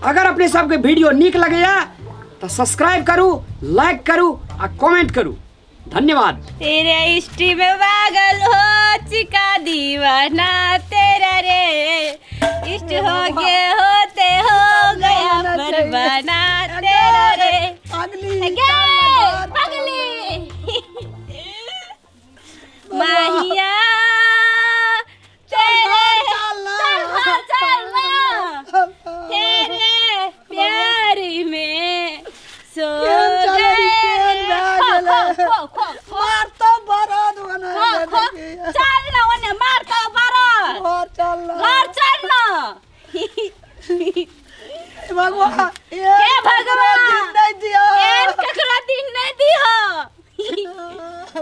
अगर अपने सबके वीडियो निक लगेया तो सब्सक्राइब करू, लाइक करू और कमेंट करू। धन्यवाद। तेरे इष्ट में पागल हो चिका दीवाना तेरा रे, इष्ट हो होते हो गया परवाना तेरा रे। पगली माहिया तेरे प्यार में सो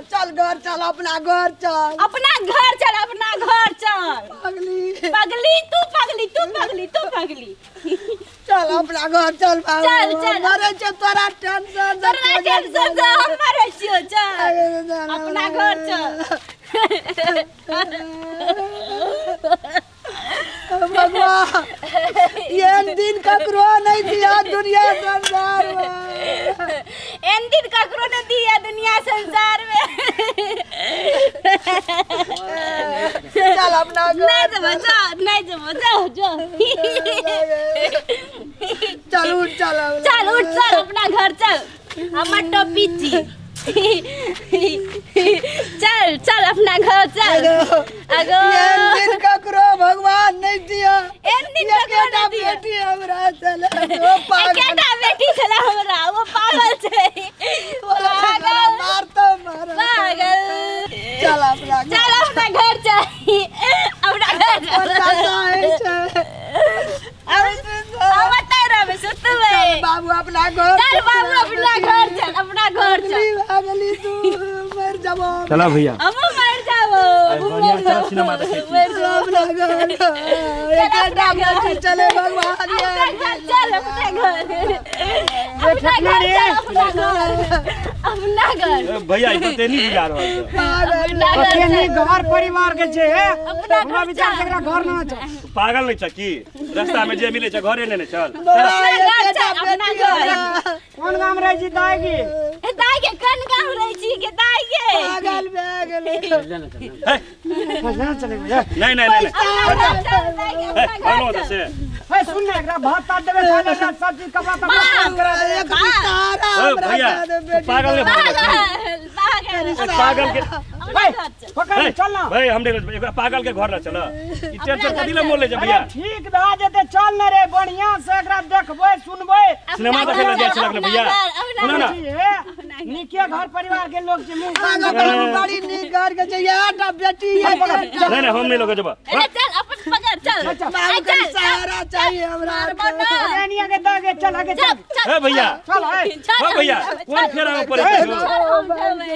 चल घर चल, अपना घर चल, अपना घर चल, अपना घर चल। पगली पगली तू पगली तू पगली तू पगली चल, अपना घर चल। चल चल, मरे छ तोरा टेंशन, तोरा टेंशन से हम मरे छियो। चल अपना घर चल। भगवान ये दिन ककरो नहीं दिया दुनिया संसार में, एन दिन ककरो ने दिया दुनिया संसार में। चल अपना घर नहीं जब नहीं जब जाओ जाओ। चल उठ चल, चल उठ चल, अपना घर चल। हमर टोपी छी। चल चल अपना घर चल। अगो ये दिन ककरो भगवान नहीं दिया। एन दिन ककरो ने दिया। बेटी हमरा चले वो पागल, केटा बेटी छला हमरा, वो पागल छै। पागल पागल। चल अपना घर चल, अपना घर चल। बाबू अपना घर चल, बाबू अपना घर चल, अपना घर चल। तू मर जाबो। चला भैया, हम मर जाबो। सिनेमा देखे अपना घर चले भगवान। चल अपना घर, अपना घर चल, अपना घर, अपना घर। भैया इतने नहीं बिगाड़ रहा है। घर परिवार के जे हमरा विचार से एकरा घर ना छ। पागल नहीं छ की? रास्ता में जे मिले छ घरे ने चल। अपना घर। कौन गांव रह जी दाई के? दाई के कौन गांव रह छी के दाई के? पागल पागल चले नहीं नहीं नहीं कौन होता से है? सुन ना, एकरा भात तात देबे, खाना सब चीज कपड़ा तपड़ा करा दे। भैया पागल नहीं पागल के पकड़ चल ना भाई, हम पागल के घर ना चल। टेंशन कथी ले मोल ले जा भैया? ठीक भ जेते, चल ना रे, बढ़िया से एकरा देखबै सुनबै। सिनेमा देखे ले जाय छलक भैया। सुनो ना, निके घर परिवार के लोग जे मुंह बड़ी नीक घर के चाहिए आटा बेटी है। नहीं नहीं हम नहीं लोग जब चल अपन पकड़ चल। चल सहारा चाहिए हमरा। एनिया के दागे चल आगे चल। ए भैया चल है हां भैया, कौन फेरा में पड़े?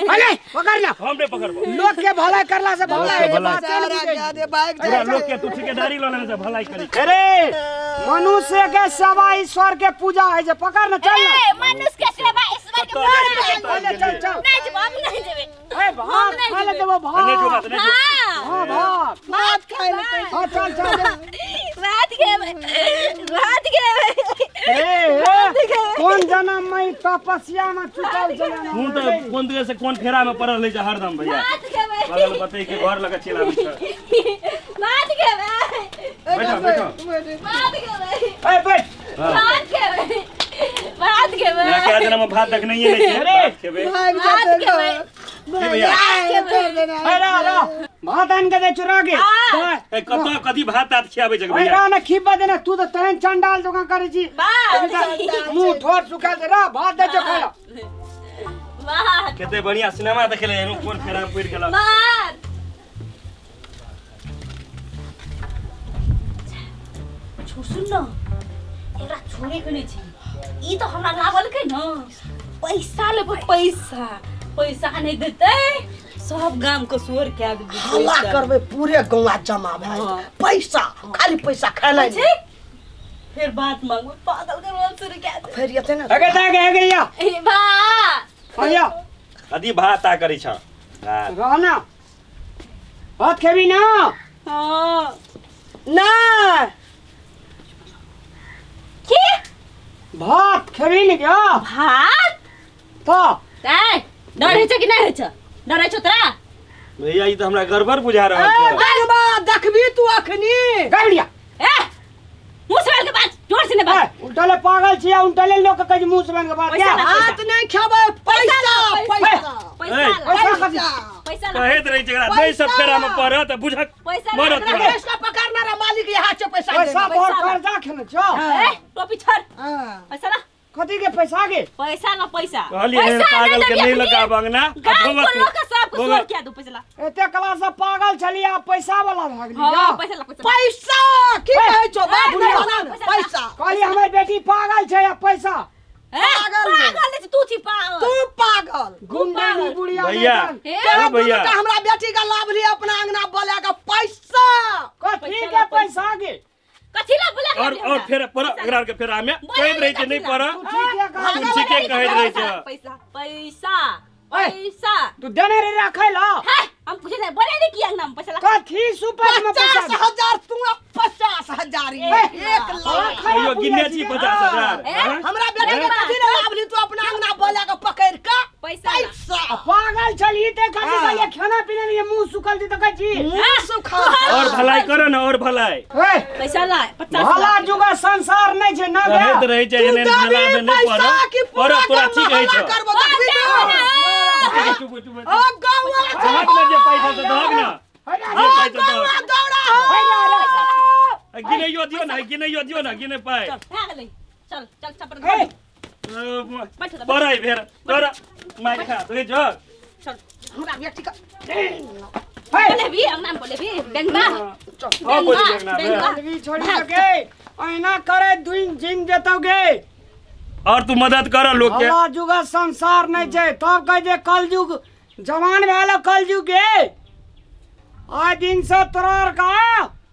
अरे पकड़ ना, हम नहीं पकड़बो। लोग के भलाई करला से भलाई है। बात सहारा क्या दे बाइक पूरा लोग के तू ठेकेदारी लेने से भलाई करी। अरे मनुष्य के सेवा ईश्वर के पूजा है जे। पकड़ ना चल ना। मनुष्य के सेवा ईश्वर के पूजा। चल चल नहीं जब हम नहीं देबे। ए भात खा ले देबो, भात। नहीं जो बात नहीं जो हां भात भात खाए ले। हां चल चल। भात के भात के। ए कौन जन्म में तपस्या में चुकल चले ना। कौन दिए से कौन फेरा में पड़ल ले जा हरदम भैया। भात के पागल बताई के घर लगा चिल्ला भात के बैठो बैठो। भात के ए बैठ। भात के भात के मैं क्या जन्म में भात देखने ही नहीं है। भात खेबे भाग भात जाते के भैया। अरे रा भात आन के दे चुरा के। ए कतो कदी भात तात खियाबे जग भैया। रा ना खिबा देना, तू तो तहन चंडाल जगह करे छी। मुंह ठोर सुखा दे रा, भात दे जो खाया। भात केते बढ़िया सिनेमा देखेले एनु कौन फेरा में पड़ गेला। भात सुन न, एकरा छोड़े के नहीं छी। ई तो हमरा लागल के न पैसा लेबो, पैसा पैसा नहीं देते सब गांव को सोर के आदमी हल्ला करबे, पूरे गौवा जमा भाई। पैसा खाली पैसा खाना छी। फिर बात मांगो, पागल के रोल सुर के आदमी। फिर ये ना अगे जागे है गया भात भैया अदी भात आ करी छ। रहना भात खेबी ना। हां ना की भात खेबी नहीं क्या भात तो ताय डर है कि नहीं है डर है तोरा भैया ई तो हमरा गड़बड़ बुझा रहल छै देखबा देखबी तू अखनी गड़िया ए मुंह से के बात जोर से ने बात उल्टले पागल छिया उल्टले लोग के मुंह से के बात क्या हाथ नहीं खेबे पैसा पैसा पैसा पैसा कहैत रही जकरा दे सब फेरा में पड़त बुझक मरत देश का पकड़ना रे मालिक यहाँ से पैसा भर कर्जा खेने छो ए टोपी छोड़ हां पैसा ना कथी के पैसा गे पैसा ना पैसा कहलिए पागल के नहीं लगा बंगना गांव को लोग सब को सोर किया दो पैसा एते कला से पागल छलिया पैसा वाला भाग ली हां पैसा पैसा की कहै छो बात नहीं पैसा कहली हमर बेटी पागल छै या पैसा पागल नहीं तू थी पागल तू पागल गुंडा की बुढ़िया भैया भैया हमरा बेटी का लाभ लिया अपना अंगना बोले का पैसा कथी के पैसा गे कथी ला बोला और फिर पर अगरार के फेरा में कहैत रही छै नहीं पर तू ठीके कहैत रही छै पैसा पैसा पैसा तू देने रे रखै ला हम पूछे नहीं बोले नहीं किया नाम पैसा कथी सुपर में पैसा 50,000 तू 50,000 1 लाख कहियो गिने छी 50,000 हमरा बेटा के कथी ने लाभ ली तू अपना अंगना बोला के पकड़ के पैसा पागल छली ते कथी कहलिए खाना पीना नहीं मुंह सुखल थी तो कथी मुंह सुखा और भलाई करे ना और भलाई पैसा ला 50 भला जुगा संसार नहीं छै ना बे कहैत रही छै एने मेला में नहीं पर तोरा ठीक है छ करबो चुप चुप ओ गौवा हाथ में जे पैसा से दहक ना ये पैसा गौवा दहक दौड़ा गिनैयो दियो ना गिने पाए चल चल चल चपर पराई फेर तोरा मार खा रे जो चल हमरा बेटी का बोले भी हम नाम बोले भी बेंगबा हां बोल देखना बे जिंदगी छोड़ी सके ऐना करे दुइन जिन देतोगे और तू मदद कर लोग के भला जुगा संसार नहीं छै तब कह जे कलयुग जवान भेल कलयुग के आ दिन से तोरार का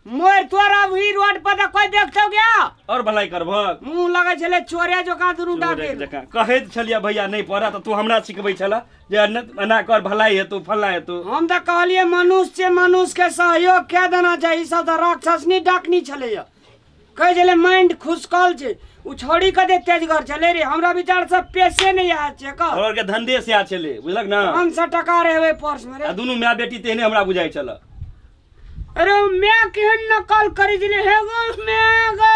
मोर तोरा भी रोड पर तो कोई देखतो गया और भलाई करबो मुंह लगे छले चोरे जका दुनु डाके कहैत छलिया भैया नहीं पड़ा तो तू हमरा सिखबै छला जे एना कर भलाई है तू फला है तू हम तो कहलिए मनुष्य के सहयोग क्या देना चाहिए सब तो राक्षसनी डाकनी छले कह जले माइंड खुशकल छे उ छोड़ी के दे तेजगर चले रे हमरा विचार से पैसे नहीं आ छे का और के धंधे से आ छले बुझलक ना 500 टका रहवे पर्स में रे आ दुनु माय बेटी तेहने हमरा बुझाई छला अरे मैं केहन नकल करी दिले हे गो मैं गो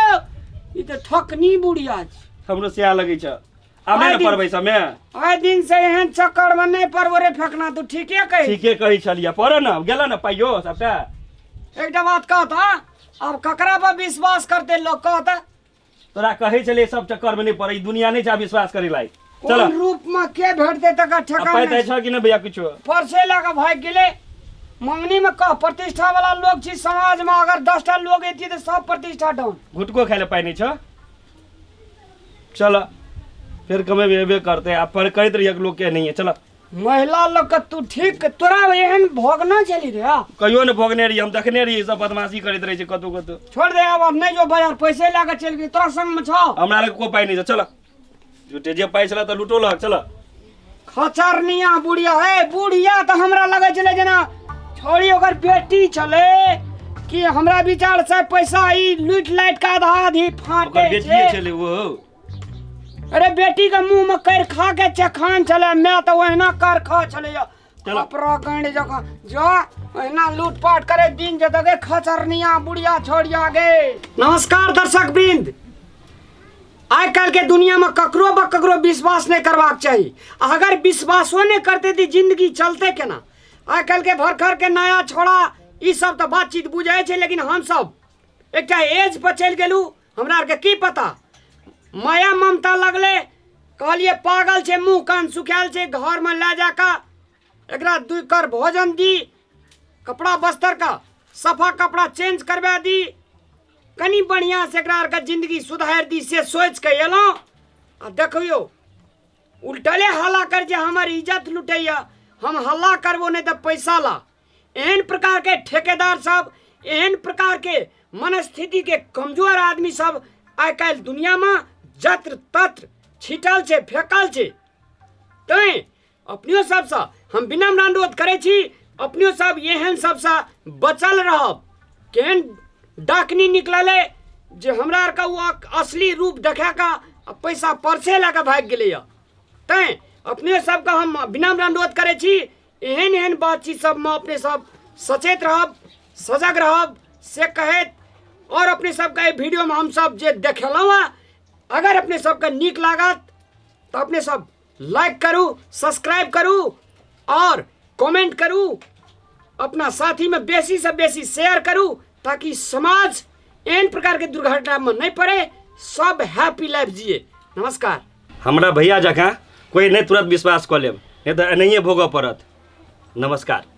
ई तो ठकनी बुढ़िया छ हमरो से आ लगै छ आब नहीं पड़बै समय आइ दिन से एहन चक्कर में नहीं परवरे फेंकना तू ठीके कही ठीके कही छलिया पर ना गेला ना पाइयो सबटा एकटा बात कहता अब ककरा पर विश्वास करते लोग कहता तोरा कहै छले सब चक्कर में नहीं पड़ै दुनिया नहीं जा विश्वास करै लाई चल कोन रूप में के भेटते तक ठेका पाइते छ कि न भैया किछो परसे लगा भाग गेले मंगनी में कह प्रतिष्ठा वाला लोग छी समाज में अगर 10टा लोग एती तो सब प्रतिष्ठा डाउन घुटको खाइले पाइ नहीं छ चल फिर कमेबे करते आप पर कहैत रहिए लोग के नहीं है चल महिला लोग का तू ठीक तोरा एहन भोगना चली रे कहियो न भोगने रही हम देखने रही सब बदमाशी करैत रही छै कतौ कतौ छोड़ दे अब नहीं जो बाजार पैसे लाके चल गई तोरा संग में छ हमरा लग को पाइ नहीं छ चल जुटे जे पाइ छला त लूटो लग चल खचरनिया बुढ़िया है बुढ़िया तो हमरा लगे चले जना छोड़ी अगर बेटी चले कि हमरा विचार से पैसा ई लूट लाट का आधा आधी फाटे ओकर बेटिए छले वो अरे बेटी के मुंह में कर खा के चखान चले मैं तो वहना कर खा चले चलो गंड जगह जो वहना लूटपाट करे दिन जतगे खचरनिया बुढ़िया छोड़िया गे नमस्कार दर्शक वृंद आइ कल के दुनिया में ककरो ब ककरो विश्वास नहीं करवाक चाहिए अगर विश्वासो नहीं करते थी जिंदगी चलते केना आइ कल के भरखर के नया छोड़ा ई सब तो बातचीत बुझे छे लेकिन हम सब एक एज पर चल गेलू हमरा के की पता माया ममता लगले कहलिए पागल छे मुंह कान सुखाल छे घर में ले जाका एकरा 2 कर भोजन दी कपड़ा बस्तर का सफा कपड़ा चेंज करवा दी कनी बढ़िया से एकरा का जिंदगी सुधार दी से सोच के एलो आ देखियो उल्टले हल्ला कर जे हमर इज्जत लुटैया हम हल्ला करबो नहीं तो पैसा ला एहन प्रकार के ठेकेदार सब एहन प्रकार के मनस्थिति के कमजोर आदमी सब आइ काल दुनिया में जत्र तत्र छिटल छे फेकल छे तै अपनियो सबसे हम विनम्र अनुरोध करे छी अपनियो सब एहन सबसे बचल रहब केहन डाकनी निकलले जे हमरा आर का वो असली रूप देखा का पैसा परसे लगा भाग गेलै तैं अपने सबके हम विनम्र अनुरोध करै छी एहन एहन बातचीत सबमे अपने सब सचेत रहब सजग रहब से कहैत और अपने सबके एहि वीडियोमे हमसब जे देखेलहुँ हँ अगर अपने सबके नीक लागत तो अपने सब लाइक करू सब्सक्राइब करू और कमेंट करू अपना साथी में बेसी से बेसी शेयर करू ताकि समाज एहन प्रकार के दुर्घटना में नहीं पड़े सब हैप्पी लाइफ जिए। नमस्कार। हमरा भैया जकाँ कोई नहीं तुरंत विश्वास कऽ लेब नहीं तो एनाहिए भोगऽ पड़त। नमस्कार।